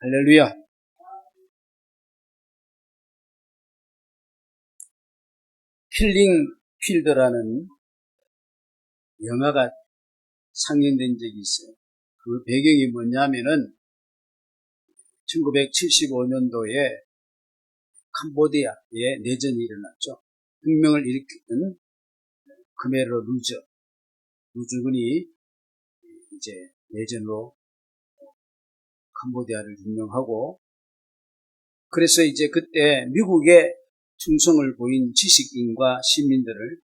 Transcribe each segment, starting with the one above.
할렐루야. 킬링 필드라는 영화가 상영된 적이 있어요. 그 배경이 뭐냐면은 1975년도에 캄보디아에 내전이 일어났죠. 혁명을 일으켰던 크메르 루즈군이 이제 내전으로 캄보디아를 점령하고, 그래서 이제 그때 미국의 충성을 보인 지식인과 시민들을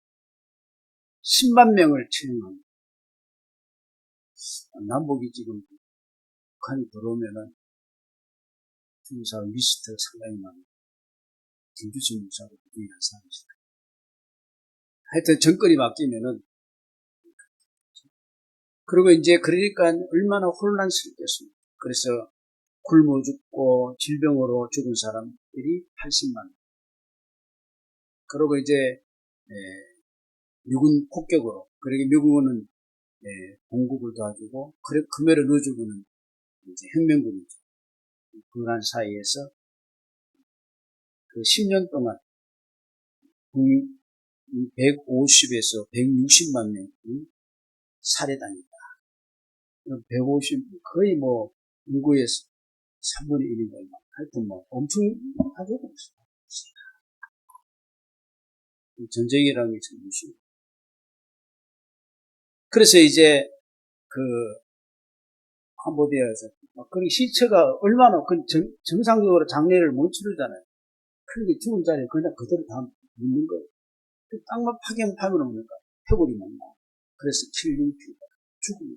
10만 명을 채용합니다. 남북이 지금 북한이 들어오면은 중사 리스트 상당히 많아요. 김주신 목사도 유일한 사람이시다. 하여튼 정권이 바뀌면은, 그리고 이제 그러니까 얼마나 혼란스럽겠습니까. 그래서 굶어 죽고 질병으로 죽은 사람들이 80만 명. 그리고 이제 미군 폭격으로, 그러게 미국은 공국을 도와주고, 크메르 루즈군은 이제 혁명군이죠. 그런 사이에서 그 10년 동안 150에서 160만 명이 살해당했다. 150, 거의 뭐 인구의 3분의 1인가, 하여튼 뭐 엄청 하죠. 전쟁이라는 게 참 무시해요. 그래서 이제 그 캄보디아에서 그 시체가 얼마나 정상적으로 장례를 못 치르잖아요. 그러니까 죽은 자리에 그냥 그대로 다 묻는 거예요. 땅만 파면 없는 거야. 표골이 막 나와. 그래서 킬링 필드, 죽음이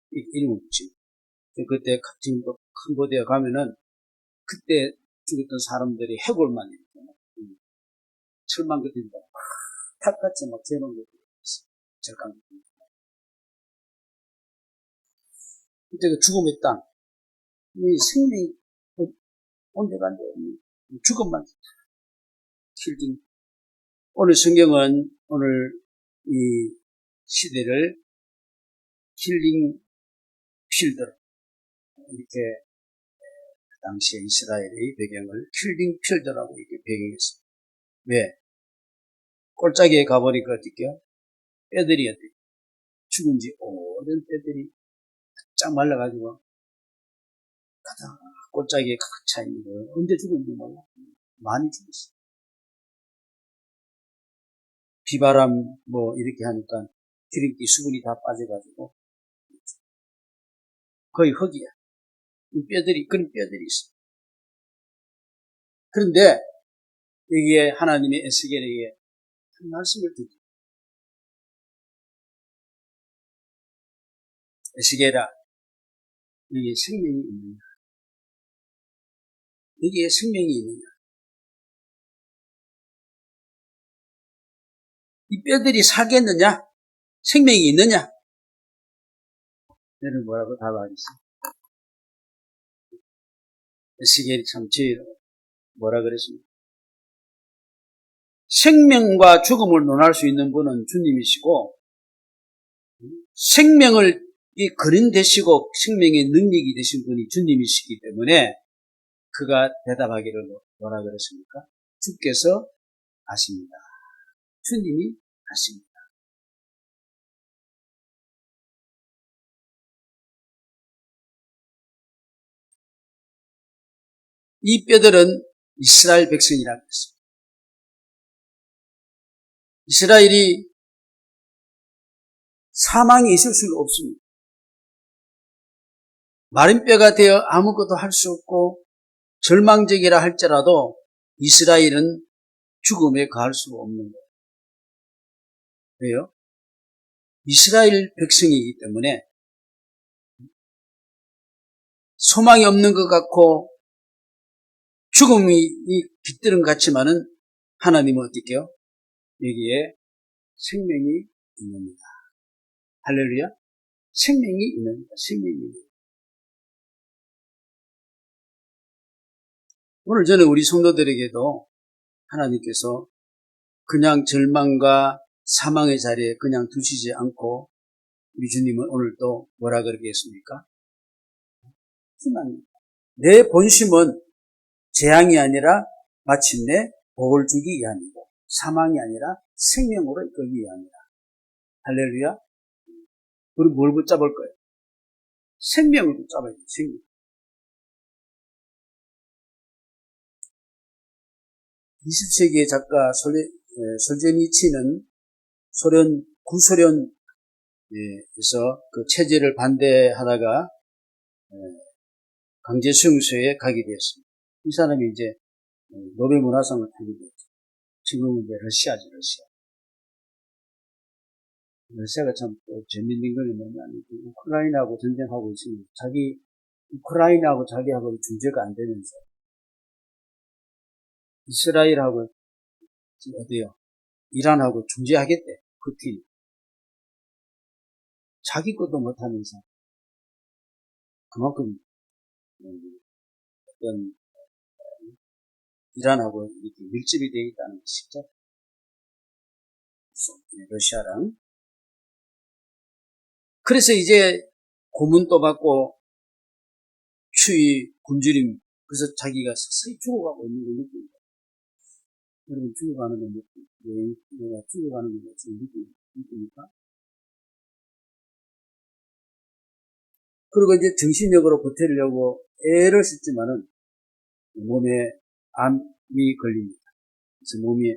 이름을 붙이고. 그때 지금 또 캄보디아 가면은 그때 죽었던 사람들이 해골만 이렇게 철망 같은 거 탑같이 막 재놓은 것들이 있어요. 절강. 그때 그 죽음의 땅, 이 생명이 언제 간대? 죽음만 킬링. 오늘 성경은 오늘 이 시대를 킬링 필드로 이렇게 그 당시에 이스라엘의 배경을 킬링 필드라고 이렇게 배경했습니다. 왜? 꼴짜기에 가보니까 어떻게요? 뼈들이 죽은 지 오랜 뼈들이 쫙 말라가지고 가다 꼴짜기에 가득 차 있는 거예요. 언제 죽은지 몰라. 많이 죽었어요. 비바람 뭐 이렇게 하니까 기름기 수분이 다 빠져가지고 거의 흙이야. 그런 뼈들이 있어. 그런데 여기에 하나님의 에스겔에게 한 말씀을 드립니다. 에스겔아, 여기에 생명이 있느냐? 여기에 생명이 있느냐? 이 뼈들이 살겠느냐? 생명이 있느냐? 너는 뭐라고 답하겠어? 에스겔이 참 뭐라 그랬습니까? 생명과 죽음을 논할 수 있는 분은 주님이시고, 생명을 근원 되시고 생명의 능력이 되신 분이 주님이시기 때문에 그가 대답하기를 뭐라 그랬습니까? 주께서 아십니다. 주님이 아십니다. 이 뼈들은 이스라엘 백성이라고 했습니다. 이스라엘이 사망이 있을 수가 없습니다. 마른 뼈가 되어 아무것도 할 수 없고 절망적이라 할지라도 이스라엘은 죽음에 가할 수가 없는 거예요. 왜요? 이스라엘 백성이기 때문에 소망이 없는 것 같고 죽음이 깃들은 것 같지만은 하나님은 어떻게요? 여기에 생명이 있습니다. 할렐루야. 생명이 있습니다. 생명이 있습니다. 오늘 저는 우리 성도들에게도 하나님께서 그냥 절망과 사망의 자리에 그냥 두시지 않고 우리 주님은 오늘 또 뭐라 그러겠습니까? 희망입니다. 내 본심은 재앙이 아니라 마침내 복을 주기 위함이고 사망이 아니라 생명으로 이끌기 위함이다. 할렐루야. 우리 뭘 붙잡을 거예요? 생명을 붙잡아야 돼요. 생명. 20세기의 작가 솔제니치는 구소련에서 그 체제를 반대하다가 강제 수용소에 가게 되었습니다. 이 사람이 이제 노벨 문화상을 타게 되었죠. 지금은 이제 러시아죠, 러시아. 러시아가 참 재밌는 건 뭐냐면 우크라이나하고 전쟁하고 있으면 우크라이나하고 자기하고 중재가 안 되면서 이스라엘하고 어디요? 이란하고 중재하겠대. 그 팀. 자기 것도 못하면서 그만큼 어떤 이란하고 이렇게 밀집이 되어 있다는 것이죠. 러시아랑. 그래서 이제 고문도 받고 추위, 굶주림, 그래서 자기가 서서히 죽어가고 있는 걸 느낍니다. 여러분 죽어가는 걸 내가 죽어가는 걸 느낍니까? 그리고 이제 정신력으로 버티려고 애를 쓰지만은 몸에 암이 걸립니다. 그래서 몸이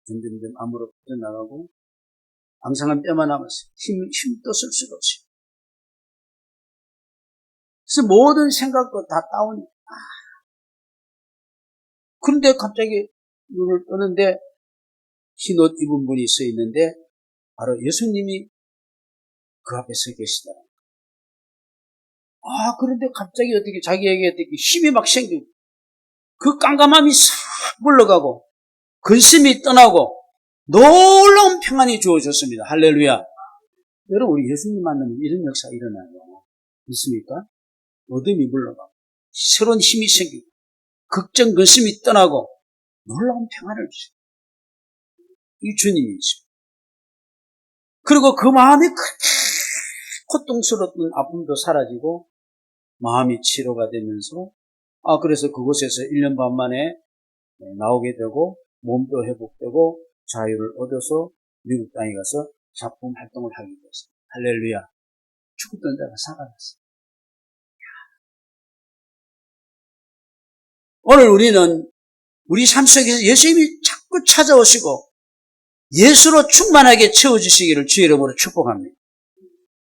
점점점 암으로 퍼져나가고 앙상한 뼈만 남았어요. 힘도 쓸 수가 없어요. 그래서 모든 생각도 다 다운이. 그런데 갑자기 눈을 뜨는데 흰옷 입은 분이 서 있는데 바로 예수님이 그 앞에 서 계시다. 그런데 갑자기 어떻게 자기에게 어떻게 힘이 막 생기고 그 깜깜함이 싹 물러가고 근심이 떠나고 놀라운 평안이 주어졌습니다. 할렐루야. 여러분 우리 예수님 만나면 이런 역사가 일어나요. 믿습니까? 어둠이 물러가고 새로운 힘이 생기고 걱정 근심이 떠나고 놀라운 평안을 주십니다. 이 주님이십니다. 그리고 그 마음이 그렇게 고통스러웠던 아픔도 사라지고 마음이 치료가 되면서 그래서 그곳에서 1년 반 만에 나오게 되고 몸도 회복되고 자유를 얻어서 미국 땅에 가서 작품 활동을 하게 됐습니다. 할렐루야. 죽었던 자가 살아났어요. 오늘 우리는 우리 삶 속에서 예수님이 자꾸 찾아오시고 예수로 충만하게 채워주시기를 주의 이름으로 축복합니다.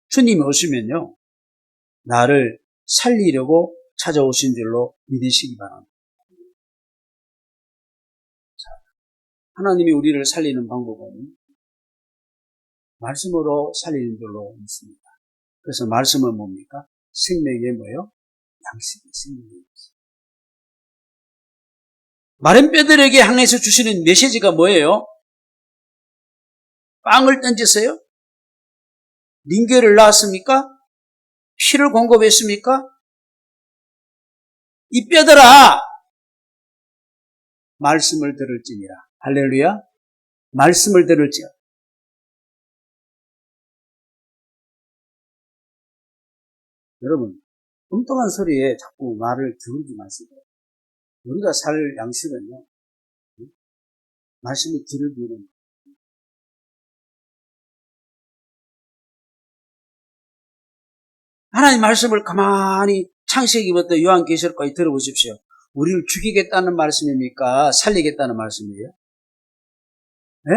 주님이 오시면요, 나를 살리려고 찾아오신 줄로 믿으시기 바랍니다. 하나님이 우리를 살리는 방법은 말씀으로 살리는 줄로 믿습니다. 그래서 말씀은 뭡니까? 생명의 뭐예요? 양식의 생명의 양식. 마른 뼈들에게 향해서 주시는 메시지가 뭐예요? 빵을 던지세요? 링겔을 낳았습니까? 피를 공급했습니까? 이 뼈들아, 말씀을 들을지니라. 할렐루야. 말씀을 들을지어다. 여러분, 엉뚱한 소리에 자꾸 말을 기울이지 마시고, 우리가 살 양식은요, 말씀이 귀를 기울이는. 하나님 말씀을 가만히 창세기부터 요한계시록까지 들어보십시오. 우리를 죽이겠다는 말씀입니까? 살리겠다는 말씀이에요? 네?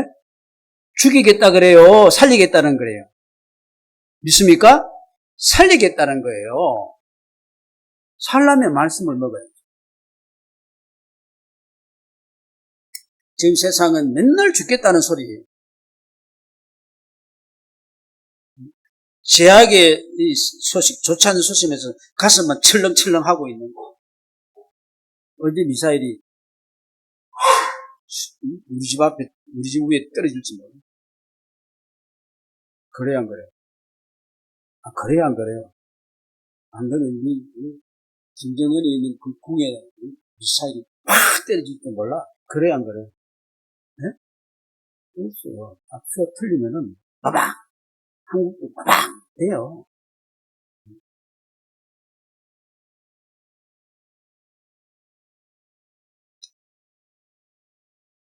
죽이겠다 그래요? 살리겠다는 거래요? 믿습니까? 살리겠다는 거예요. 살려면 말씀을 먹어요. 지금 세상은 맨날 죽겠다는 소리예요. 제약의 이 소식, 좋지 않은 소식에서 가슴만 철렁철렁 하고 있는 거. 어디 미사일이 우리 집 앞에, 우리 집 위에 떨어질지 몰라. 그래야 안 그래요? 그래야 안 그래요? 안 그러면 김정은이 있는 그 궁에 미사일이 팍 떨어질지 몰라. 그래야 안 그래요? 네? 그렇죠. 앞서 틀리면은 빠방! 한국도 빠방! 돼요.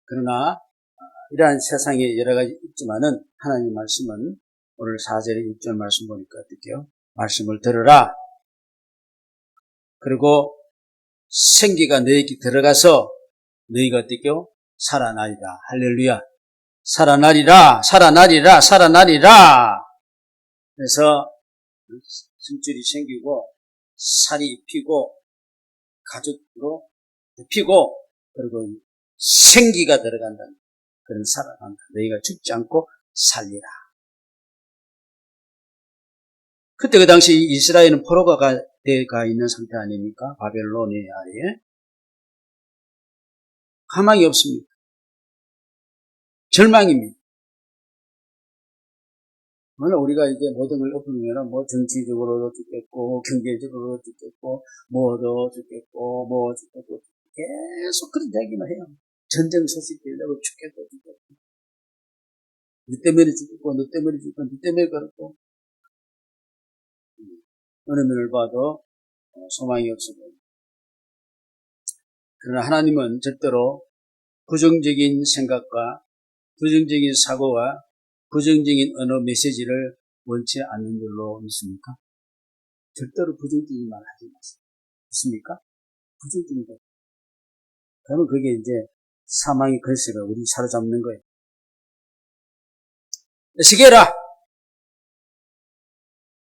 그러나 이러한 세상에 여러 가지 있지만은 하나님 말씀은 오늘 4절에 6절 말씀 보니까 어떻게요? 말씀을 들으라. 그리고 생기가 너에게 들어가서 너희가 어떻게요? 살아나리라. 할렐루야. 살아나리라. 살아나리라. 살아나리라. 그래서 숨줄이 생기고 살이 피고 가죽으로 피고 그리고 생기가 들어간다는 그런 살아난다. 너희가 죽지 않고 살리라. 그때 그 당시 이스라엘은 포로가 가 있는 상태 아닙니까? 바벨로니아에. 가망이 없습니다. 절망입니다. 물론 우리가 이제 모든 걸 엎으면 뭐 정치적으로도 죽겠고 경제적으로도 죽겠고 뭐도 죽겠고 뭐 죽겠고 계속 그런 이야기만 해요. 전쟁 소식 들려고 죽겠고 너 때문에 죽겠고 너 때문에 죽겠고 너 때문에 그렇고 어느 면을 봐도 소망이 없어 보입니다. 그러나 하나님은 절대로 부정적인 생각과 부정적인 사고와 부정적인 언어 메시지를 원치 않는 줄로 믿습니까? 절대로 부정적인 말 하지 마세요. 믿습니까? 부정적인 것. 그러면 그게 이제 사망의 글씨를 우리 사로잡는 거예요. 에스겔아,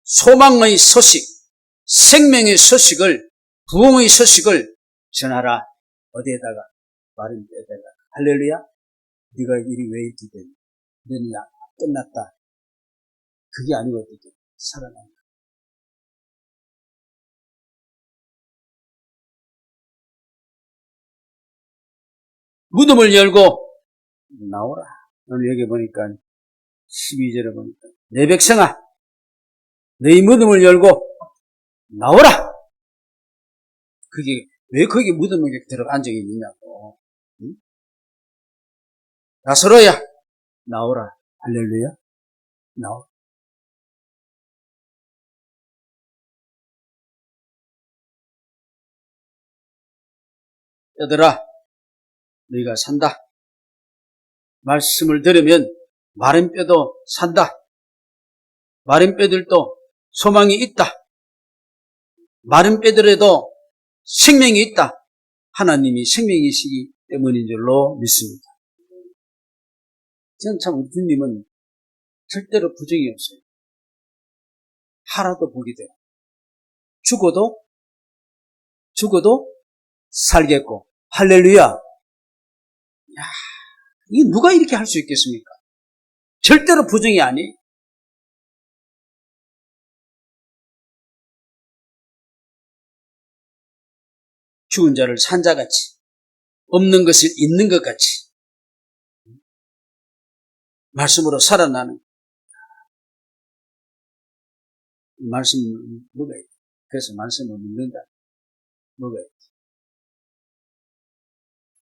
소망의 소식, 생명의 소식을, 부흥의 소식을 전하라. 어디에다가? 마른 데다가. 할렐루야? 네가 일이 왜 이렇게 되니? 너는 끝났다. 그게 아니고 어떻게 살아난다. 무덤을 열고 나오라. 오늘 여기 보니까 12절에 보니까 내 백성아 너희 무덤을 열고 나오라. 그게 왜 거기 무덤에 들어가 앉아 있느냐고. 응? 나서로야 나오라. 할렐루야. 나오라. 얘들아 너희가 산다. 말씀을 들으면 마른 뼈도 산다. 마른 뼈들도 소망이 있다. 마른 뼈들에도 생명이 있다. 하나님이 생명이시기 때문인 줄로 믿습니다. 저는 참 우리 주님은 절대로 부정이 없어요. 하나도 보게 돼요. 죽어도 살겠고. 할렐루야. 야, 이게 누가 이렇게 할 수 있겠습니까? 절대로 부정이 아니. 죽은 자를 산 자같이 없는 것을 있는 것 같이 말씀으로 살아나는 말씀은 뭐가 있다. 그래서 말씀을 믿는다. 뭐가 있다.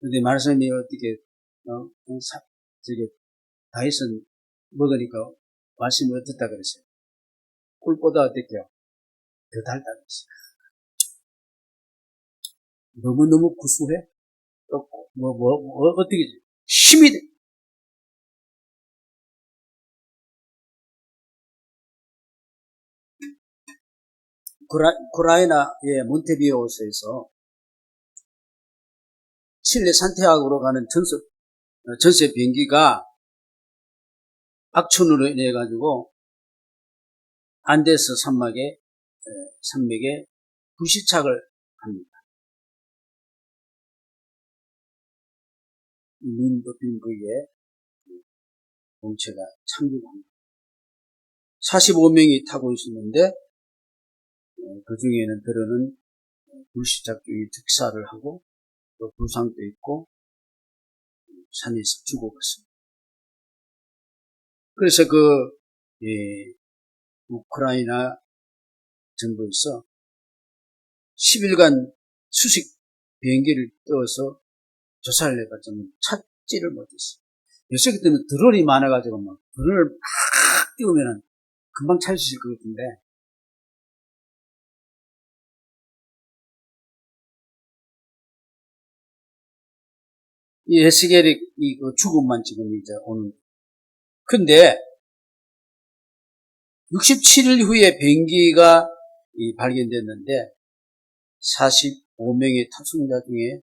근데 말씀이 어떻게 저기 다윗은 먹으니까 말씀이 어떻다 그랬어요. 꿀보다 어떻게요? 더 달다 그랬어요. 너무너무 구수해? 어떻게 힘이 돼. 우크라이나의 몬테비오스에서 칠레 산티아고로 가는 전세 비행기가 악천후로 인해 가지고 안데스 산맥에 불시착을 합니다. 눈 덮인 그에 공체가 착륙합니다. 45명이 타고 있었는데 그 중에는 들어는 불시착 중에 즉사를 하고 또 부상도 있고 산에서 죽어갔습니다. 그래서 우크라이나 정부에서 10일간 수직 비행기를 띄워서 조사를 해봤지만 찾지를 못했어요. 요새 그때는 드론이 많아가지고 막 드론을 막 띄우면은 금방 찾을 수 있을 것 같은데 이 에스겔의 그 죽음만 지금 이제 오는. 근데 67일 후에 비행기가 발견됐는데 45명의 탑승자 중에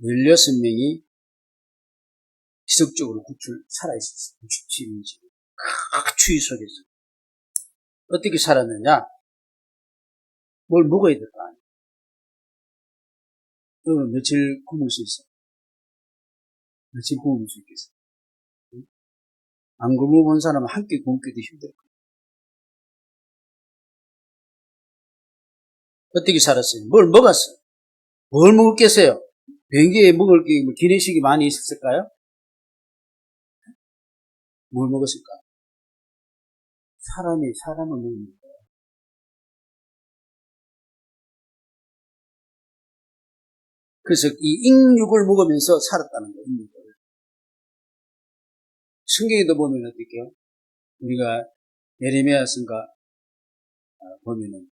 16명이 기적적으로 살아있었어요. 67일째. 추위 속에서. 어떻게 살았느냐? 뭘 먹어야 될 거 아니야. 그러면 며칠 굶을 수 있어? 며칠 굶을 수 있겠어? 안 굶어본 사람은 한 끼 굶기도 힘들 거야. 어떻게 살았어요? 뭘 먹었어요? 뭘 먹었겠어요? 비행기에 먹을 게 기내식이 많이 있었을까요? 뭘 먹었을까? 사람을 먹는 거예요. 그래서 이 인육을 먹으면서 살았다는 거예요. 인육을. 성경에도 보면 어떻게요? 우리가 예레미야서인가 보면은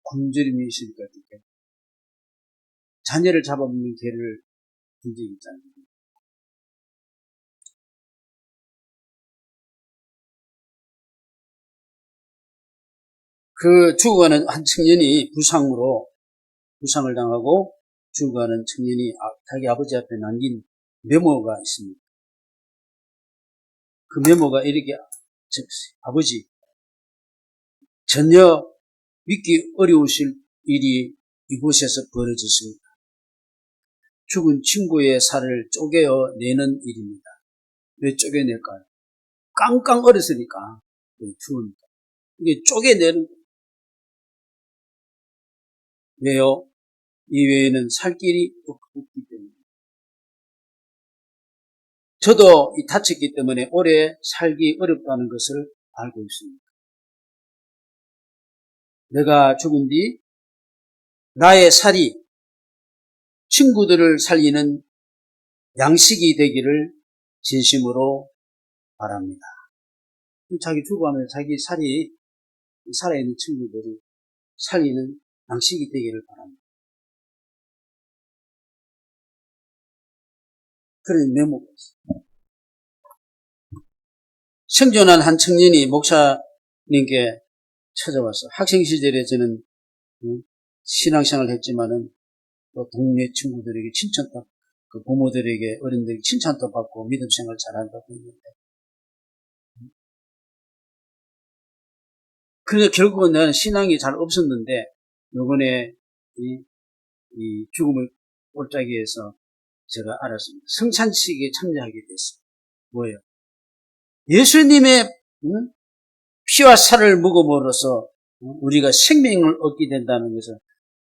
굶주림이 있으니까 어떻게 자녀를 잡아먹는 개를 본 적이 있잖아요. 그 죽어가는 한 청년이 부상을 당하고 죽어가는 청년이 자기 아버지 앞에 남긴 메모가 있습니다. 그 메모가 이렇게 아버지 전혀 믿기 어려우실 일이 이곳에서 벌어졌습니다. 죽은 친구의 살을 쪼개어내는 일입니다. 왜 쪼개낼까요? 깡깡 얼었으니까 추우니까 이게 쪼개내는 거예요. 왜요? 이외에는 살 길이 없기 때문에. 저도 다쳤기 때문에 오래 살기 어렵다는 것을 알고 있습니다. 내가 죽은 뒤 나의 살이 친구들을 살리는 양식이 되기를 진심으로 바랍니다. 자기 죽어가면 자기 살이 살아있는 친구들을 살리는 양식이 되기를 바랍니다. 그런 메모가 있어요. 생존한 한 청년이 목사님께 찾아와서 학생 시절에 저는 신앙생활을 했지만은 또 동네 친구들에게 칭찬도, 그 부모들에게 어른들에게 칭찬도 받고 믿음 생활 잘한다고 했는데, 그래서 결국은 나는 신앙이 잘 없었는데 요번에 이 죽음을 올짜기에서 제가 알았습니다. 성찬식에 참여하게 됐어요. 뭐예요? 예수님의 피와 살을 먹음으로써 우리가 생명을 얻게 된다는 것을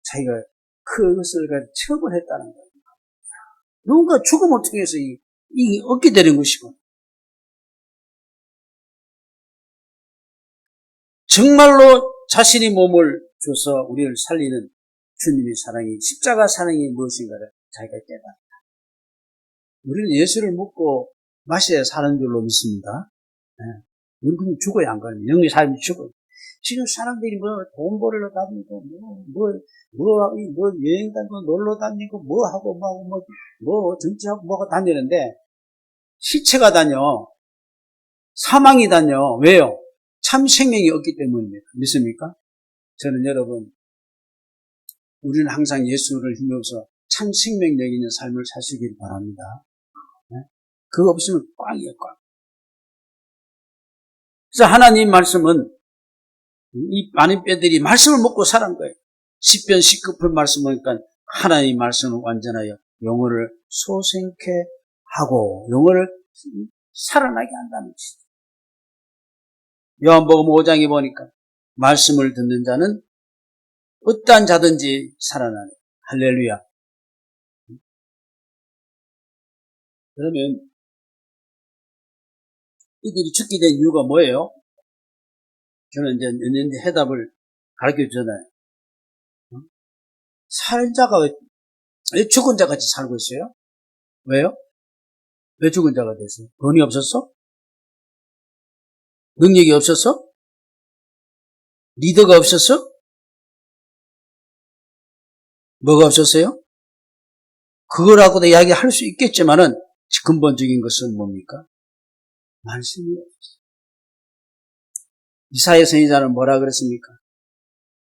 자기가 그것을 체험을 했다는 거예요. 누군가 죽음을 통해서 이 얻게 되는 것이고, 정말로 자신의 몸을 줘서 우리를 살리는 주님의 사랑이, 십자가 사랑이 무엇인가를 자기가 깨달았다. 우리는 예수를 먹고 마셔야 사는 줄로 믿습니다. 영혼이 죽어야 안 가요. 영혼의 삶이 죽어요. 지금 사람들이 돈 벌러 다니고, 여행 다니고, 놀러 다니고, 정치하고, 뭐가 다니는데, 시체가 다녀. 사망이 다녀. 왜요? 참 생명이 없기 때문입니다. 믿습니까? 저는 여러분, 우리는 항상 예수를 힘입어서 참 생명력 있는 삶을 사시길 바랍니다. 그거 없으면 꽝이에요, 꽝. 그래서 하나님 말씀은 이 많은 뼈들이 말씀을 먹고 살은 거예요. 시편 19편 말씀을 보니까 하나님 말씀을 완전하여 영혼을 소생케 하고 영혼을 살아나게 한다는 것이죠. 요한복음 5장에 보니까 말씀을 듣는 자는 어떠한 자든지 살아나네. 할렐루야. 그러면 이들이 죽게 된 이유가 뭐예요? 저는 이제 연연히 해답을 가르쳐 주잖아요. 살자가 왜 죽은 자 같이 살고 있어요? 왜요? 왜 죽은 자가 됐어요? 돈이 없었어? 능력이 없었어? 리더가 없었어? 뭐가 없었어요? 그거라고도 이야기할 수 있겠지만은 근본적인 것은 뭡니까? 말씀이에요. 이사야 선지자는 뭐라 그랬습니까?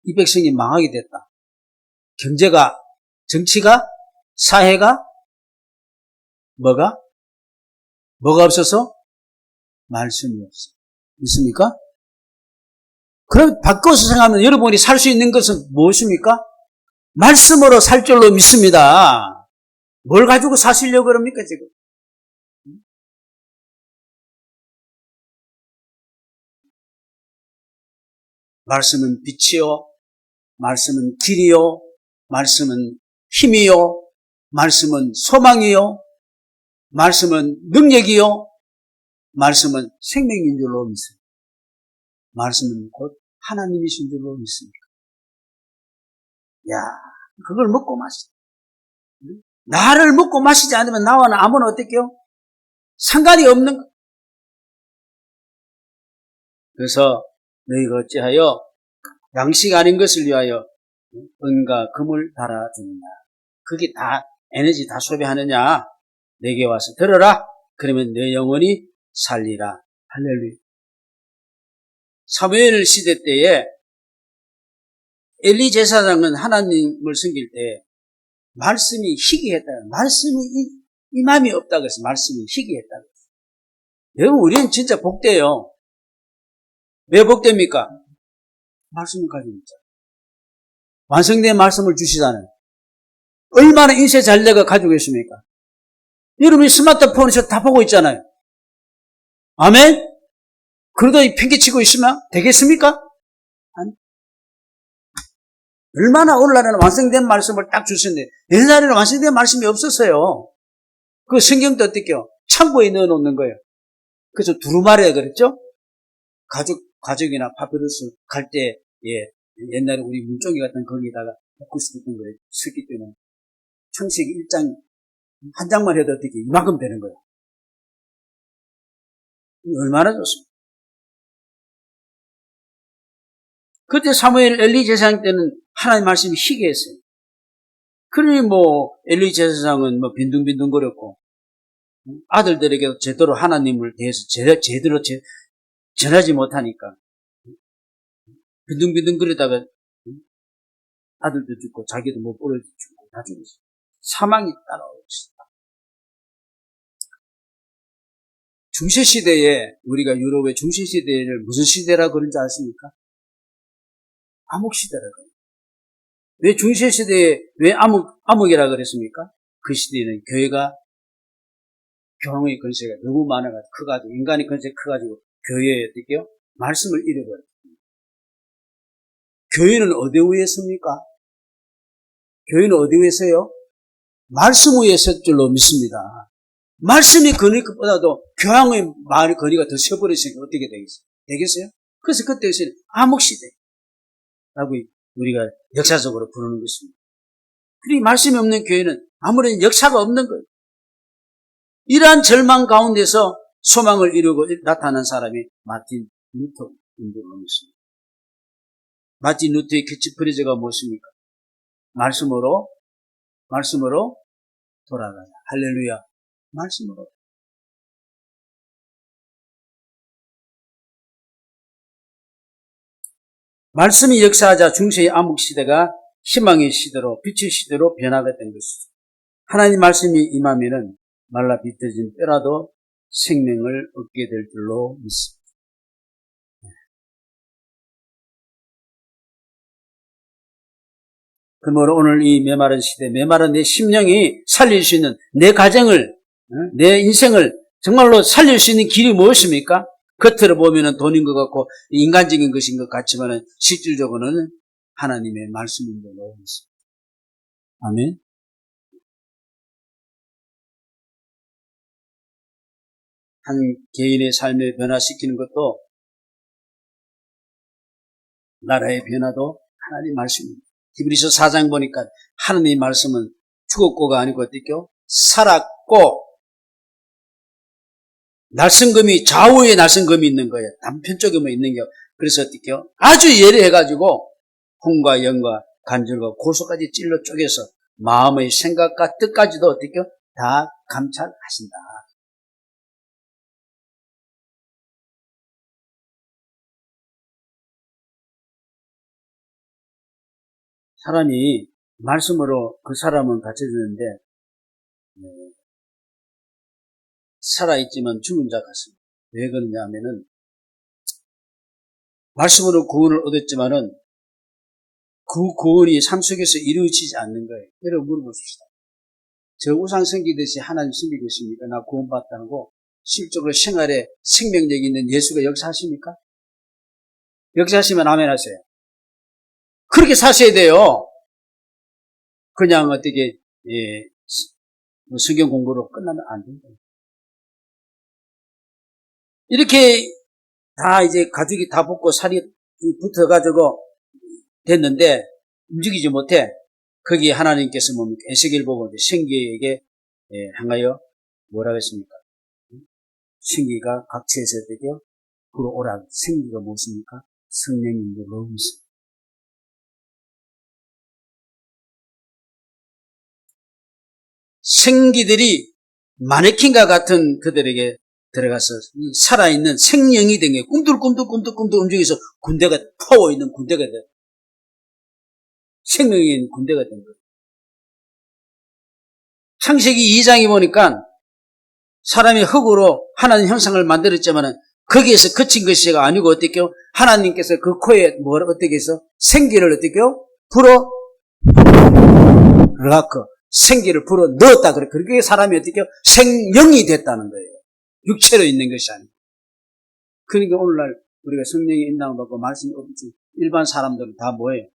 이 백성이 망하게 됐다. 경제가, 정치가, 사회가 뭐가 없어서? 말씀이 없어. 있습니까? 그럼 바꿔서 생각하면 여러분이 살 수 있는 것은 무엇입니까? 말씀으로 살 줄로 믿습니다. 뭘 가지고 사시려고 그럽니까, 지금? 말씀은 빛이요, 말씀은 길이요, 말씀은 힘이요, 말씀은 소망이요, 말씀은 능력이요, 말씀은 생명인 줄로 믿습니다. 말씀은 곧 하나님이신 줄로 믿습니다. 야, 그걸 먹고 마시. 나를 먹고 마시지 않으면 나와는 아무나 어떻게요? 상관이 없는 거. 그래서 너희가 어찌하여 양식 아닌 것을 위하여 은과 금을 달아주느냐. 그게 다 에너지 다 소비하느냐. 내게 와서 들어라. 그러면 내 영혼이 살리라. 할렐루야. 사무엘 시대 때에 엘리 제사장은 하나님을 섬길 때 말씀이 희귀했다. 말씀이 임함이 없다고 해서 말씀이 희귀했다고 해서. 여러분, 우리는 진짜 복돼요. 왜 복됩니까? 말씀을 가지고 있잖아요. 완성된 말씀을 주시잖아요. 얼마나 인쇄 잘내가 가지고 있습니까? 여러분이 스마트폰에서 다 보고 있잖아요. 아멘? 그러다 팽개치고 있으면 되겠습니까? 아니. 얼마나 오늘날에는 완성된 말씀을 딱 주셨는데 옛날에는 완성된 말씀이 없었어요. 그 성경도 어떻게요? 창고에 넣어놓는 거예요. 그래서 두루마리라 그랬죠? 가죽이나 파피루스 갈 때, 예, 옛날에 우리 물종이 같은 거기다가 붓고 쓰던 거예요. 쓰기 때문에. 창세기 1장, 한 장만 해도 어떻게 이만큼 되는 거예요. 얼마나 좋습니까? 그때 사무엘 엘리 제사장 때는 하나님 말씀이 희귀했어요. 그러니 엘리 제사장은 빈둥빈둥거렸고, 아들들에게도 제대로 하나님을 대해서 제대로 전하지 못하니까, 빈둥빈둥거리다가 아들도 죽고, 자기도 못 버려 죽고, 다 죽었어요. 사망이 따라오셨다. 중세시대에, 우리가 유럽의 중세시대를 무슨 시대라 그런지 아십니까? 암흑시대라 그래요. 왜 중세시대에 왜 암흑이라 그랬습니까? 그 시대에는 교회가 교황의 권세가 너무 많아가지고 커가지고 인간의 권세가 커가지고 교회에 어떻게요? 말씀을 잃어버려요. 교회는 어디 위에 섭니까? 교회는 어디 위에 서요? 말씀 위에 설 줄로 믿습니다. 말씀이 거릴 것보다도 교황의 말의 거리가 더 서버리시니까 어떻게 되겠어요? 그래서 그때는 암흑시대라고 우리가 역사적으로 부르는 것입니다. 그리고 말씀이 없는 교회는 아무래도 역사가 없는 거예요. 이러한 절망 가운데서 소망을 이루고 나타난 사람이 마틴 루터인 줄로 믿습니다. 마틴 루터의 캐치프레이즈가 무엇입니까? 말씀으로 돌아가자. 할렐루야. 말씀으로. 말씀이 역사하자 중세의 암흑시대가 희망의 시대로, 빛의 시대로 변화가 된 것이죠. 하나님 말씀이 임하면은 말라 비틀어진 뼈라도 생명을 얻게 될 줄로 믿습니다. 그러므로 오늘 이 메마른 시대, 메마른 내 심령이 살릴 수 있는 내 가정을, 내 인생을 정말로 살릴 수 있는 길이 무엇입니까? 겉으로 보면은 돈인 것 같고 인간적인 것인 것 같지만은 실질적으로는 하나님의 말씀인 줄로 믿습니다. 아멘. 한 개인의 삶을 변화시키는 것도 나라의 변화도 하나님 말씀입니다. 히브리서 4장 보니까 하나님의 말씀은 죽었고가 아니고 어떻게요? 살았고 날성금이 좌우에 날성금이 있는 거예요. 남편 쪽에만 있는 게 그래서 어떻게요? 아주 예리해가지고 혼과 영과 관절과 고소까지 찔러 쪼개서 마음의 생각과 뜻까지도 어떻게 다 감찰하신다. 사람이 말씀으로 그 사람은 갖춰주는데 살아있지만 죽은 자 같습니다. 왜 그러냐 하면은 말씀으로 구원을 얻었지만은 그 구원이 삶 속에서 이루어지지 않는 거예요. 여러분 물어보십시다. 저 우상 섬기듯이 하나님 섬기고 있습니까? 나 구원받다는 거 실적으로 생활에 생명력 있는 예수가 역사하십니까? 역사하시면 아멘 하세요. 그렇게 사셔야 돼요. 그냥 어떻게 성경 공부로 끝나면 안 된다. 이렇게 다 이제 가죽이 다 붙고 살이 붙어가지고 됐는데 움직이지 못해. 거기에 하나님께서 뭡니까? 에스겔 보고 생기에게 향하여 뭐라고 했습니까? 생기가 각처에서 되게 불어오라. 생기가 무엇입니까? 성령님의 로움입니다. 생기들이 마네킹과 같은 그들에게 들어가서 살아있는 생명이 된 게 꿈틀꿈틀 움직여서 군대가 파워있는 군대가 돼. 생명이 있는 군대가 된 거예요. 창세기 2장에 보니까 사람이 흙으로 하나님 형상을 만들었지만은 거기에서 그친 것이 아니고 어떻게요? 하나님께서 그 코에 뭘 어떻게 해서 생기를 어떻게요? 불어 르하크 생기를 불어 넣었다 그래. 그렇게 사람이 어떻게요? 생명이 됐다는 거예요. 육체로 있는 것이 아니고. 그러니까 오늘날 우리가 성령의 인당을 받고 말씀이 없지. 일반 사람들은 다 뭐예요?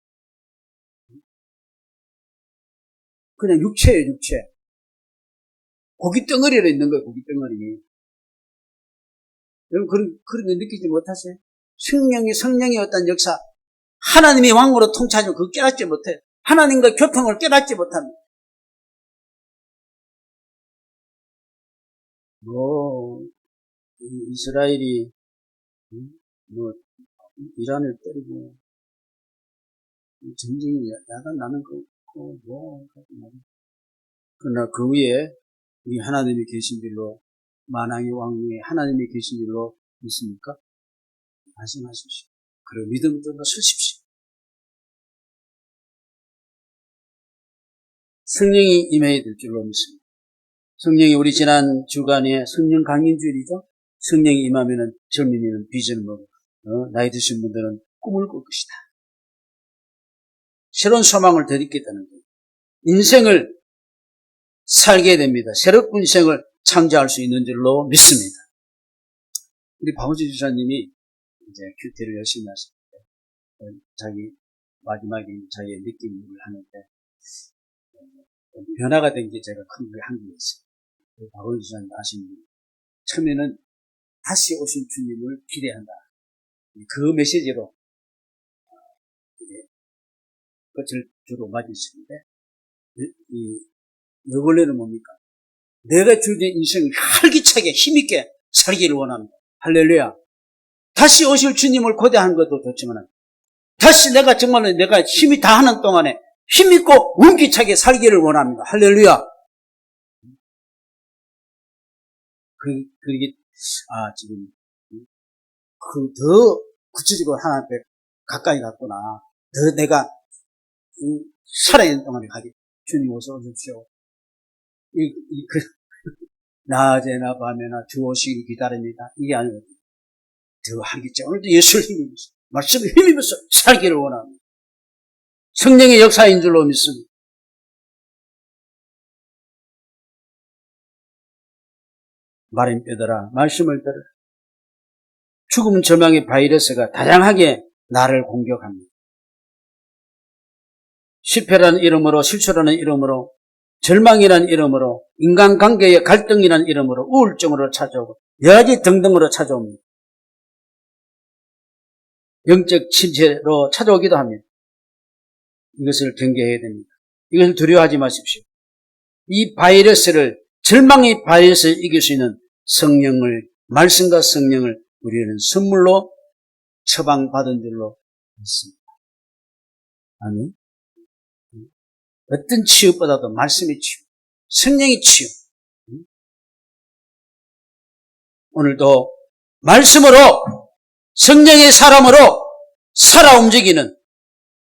그냥 육체예요, 육체. 고기 덩어리로 있는 거예요, 고기 덩어리. 여러분, 그런 거 느끼지 못하세요? 성령의 어떤 역사, 하나님이 왕으로 통치하지만 그거 깨닫지 못해. 하나님과 교통을 깨닫지 못합니다. 이스라엘이, 이란을 때리고, 전쟁이 야단 나는 거 없고, 그러나 그 위에 우리 하나님이 계신 줄로, 만왕의 왕위에 하나님이 계신 줄로 믿습니까? 말씀하십시오. 그리고 믿음으로 서십시오. 성령이 임해야 될 줄로 믿습니다. 성령이 우리 지난 주간에 성령 강인주일이죠. 성령이 임하면은 젊은이는 비전을 먹고 나이 드신 분들은 꿈을 꿀 것이다. 새로운 소망을 되찾게 되는 거예요. 인생을 살게 됩니다. 새로운 인생을 창조할 수 있는 줄로 믿습니다. 우리 박우지 주사님이 이제 큐티를 열심히 하시는데 자기 마지막에 자기의 느낌을 하는데 변화가 된 게 제가 큰 게 한 게 있어요. 박우지 주사님 아시는 분 처음에는 다시 오신 주님을 기대한다. 그 메시지로 끝을 주로 맞으시는데 이 원래는 뭡니까? 내가 주된 인생을 활기차게 힘있게 살기를 원합니다. 할렐루야. 다시 오실 주님을 고대하는 것도 좋지만 다시 내가 정말로 내가 힘이 다하는 동안에 힘있고 운기차게 살기를 원합니다. 할렐루야. 그게 지금 더 구체적으로 하나님 앞에 가까이 갔구나. 더 내가 살아있는 동안에 가기 주님 어서 오십시오. 낮에나 밤에나 주 오시기 기다립니다. 이게 아니거든요. 더 활기차. 오늘도 예수를 힘입니다. 말씀을 힘입어서 살기를 원합니다. 성령의 역사인 줄로 믿습니다. 마른 뼈들아 말씀을 들으라. 죽음 저망의 바이러스가 다양하게 나를 공격합니다. 실패라는 이름으로 실수라는 이름으로 절망이라는 이름으로 인간관계의 갈등이라는 이름으로 우울증으로 찾아오고 여러 가지 등등으로 찾아옵니다. 영적 침체로 찾아오기도 합니다. 이것을 경계해야 됩니다. 이것을 두려워하지 마십시오. 이 바이러스를 절망의 바이러스를 이길 수 있는 성령을 말씀과 성령을 우리는 선물로 처방받은 줄로 믿습니다. 아멘. 어떤 치유보다도 말씀의 치유, 성령의 치유. 오늘도 말씀으로 성령의 사람으로 살아 움직이는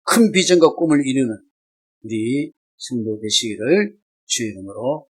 큰 비전과 꿈을 이루는 우리 성도 되시기를 주의 이름으로